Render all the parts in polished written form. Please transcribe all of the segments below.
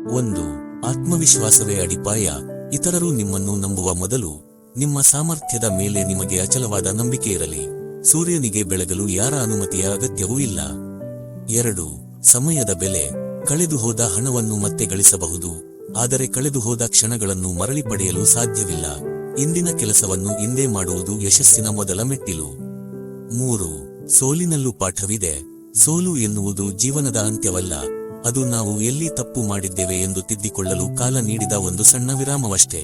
1. ಆತ್ಮವಿಶ್ವಾಸವೇ ಅಡಿಪಾಯ. ಇತರರು ನಿಮ್ಮನ್ನು ನಂಬುವ ಮೊದಲು ನಿಮ್ಮ ಸಾಮರ್ಥ್ಯದ ಮೇಲೆ ನಿಮಗೆ ಅಚಲವಾದ ನಂಬಿಕೆ ಇರಲಿ. ಸೂರ್ಯನಿಗೆ ಬೆಳಗಲು ಯಾರ ಅನುಮತಿಯ ಅಗತ್ಯವೂ ಇಲ್ಲ. 2. ಸಮಯದ ಬೆಲೆ. ಕಳೆದು ಹೋದ ಹಣವನ್ನು ಮತ್ತೆ ಗಳಿಸಬಹುದು, ಆದರೆ ಕಳೆದು ಹೋದ ಕ್ಷಣಗಳನ್ನು ಮರಳಿ ಪಡೆಯಲು ಸಾಧ್ಯವಿಲ್ಲ. ಇಂದಿನ ಕೆಲಸವನ್ನು ಇಂದೇ ಮಾಡುವುದು ಯಶಸ್ಸಿನ ಮೊದಲ ಮೆಟ್ಟಿಲು. 3. ಸೋಲಿನಲ್ಲೂ ಪಾಠವಿದೆ. ಸೋಲು ಎನ್ನುವುದು ಜೀವನದ ಅಂತ್ಯವಲ್ಲ, ಅದು ನಾವು ಎಲ್ಲಿ ತಪ್ಪು ಮಾಡಿದ್ದೇವೆ ಎಂದು ತಿದ್ದಿಕೊಳ್ಳಲು ಕಾಲ ನೀಡಿದ ಒಂದು ಸಣ್ಣ ವಿರಾಮವಷ್ಟೇ.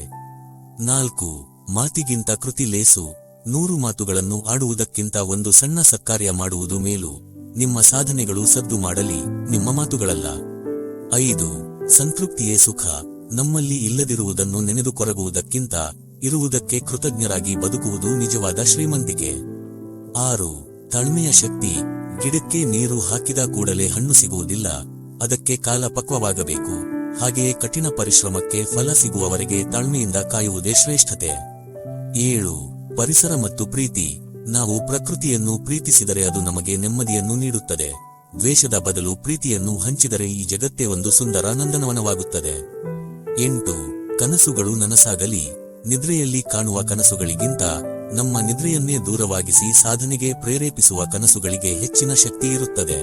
4. ಮಾತಿಗಿಂತ ಕೃತಿ ಲೇಸು. 100 ಮಾತುಗಳನ್ನು ಆಡುವುದಕ್ಕಿಂತ ಒಂದು ಸಣ್ಣ ಸತ್ಕಾರ್ಯ ಮಾಡುವುದು ಮೇಲು. ನಿಮ್ಮ ಸಾಧನೆಗಳು ಸದ್ದು ಮಾಡಲಿ, ನಿಮ್ಮ ಮಾತುಗಳಲ್ಲ. 5. ಸಂತೃಪ್ತಿಯೇ ಸುಖ. ನಮ್ಮಲ್ಲಿ ಇಲ್ಲದಿರುವುದನ್ನು ನೆನೆದು ಕೊರಗುವುದಕ್ಕಿಂತ ಇರುವುದಕ್ಕೆ ಕೃತಜ್ಞರಾಗಿ ಬದುಕುವುದು ನಿಜವಾದ ಶ್ರೀಮಂತಿಕೆ. 6. ತಾಳ್ಮೆಯ ಶಕ್ತಿ. ಗಿಡಕ್ಕೆ ನೀರು ಹಾಕಿದ ಕೂಡಲೇ ಹಣ್ಣು ಸಿಗುವುದಿಲ್ಲ, ಅದಕ್ಕೆ ಕಾಲ ಪಕ್ವವಾಗಬೇಕು. ಹಾಗೆಯೇ ಕಠಿಣ ಪರಿಶ್ರಮಕ್ಕೆ ಫಲ ಸಿಗುವವರೆಗೆ ತಾಳ್ಮೆಯಿಂದ ಕಾಯುವುದೇ ಶ್ರೇಷ್ಠತೆ. 7. ಪರಿಸರ ಮತ್ತು ಪ್ರೀತಿ. ನಾವು ಪ್ರಕೃತಿಯನ್ನು ಪ್ರೀತಿಸಿದರೆ ಅದು ನಮಗೆ ನೆಮ್ಮದಿಯನ್ನು ನೀಡುತ್ತದೆ. ದ್ವೇಷದ ಬದಲು ಪ್ರೀತಿಯನ್ನು ಹಂಚಿದರೆ ಈ ಜಗತ್ತೇ ಒಂದು ಸುಂದರ ನಂದನವನವಾಗುತ್ತದೆ. 8. ಕನಸುಗಳು ನನಸಾಗಲಿ. ನಿದ್ರೆಯಲ್ಲಿ ಕಾಣುವ ಕನಸುಗಳಿಗಿಂತ ನಮ್ಮ ನಿದ್ರೆಯನ್ನೇ ದೂರವಾಗಿಸಿ ಸಾಧನೆಗೆ ಪ್ರೇರೇಪಿಸುವ ಕನಸುಗಳಿಗೆ ಹೆಚ್ಚಿನ ಶಕ್ತಿ ಇರುತ್ತದೆ.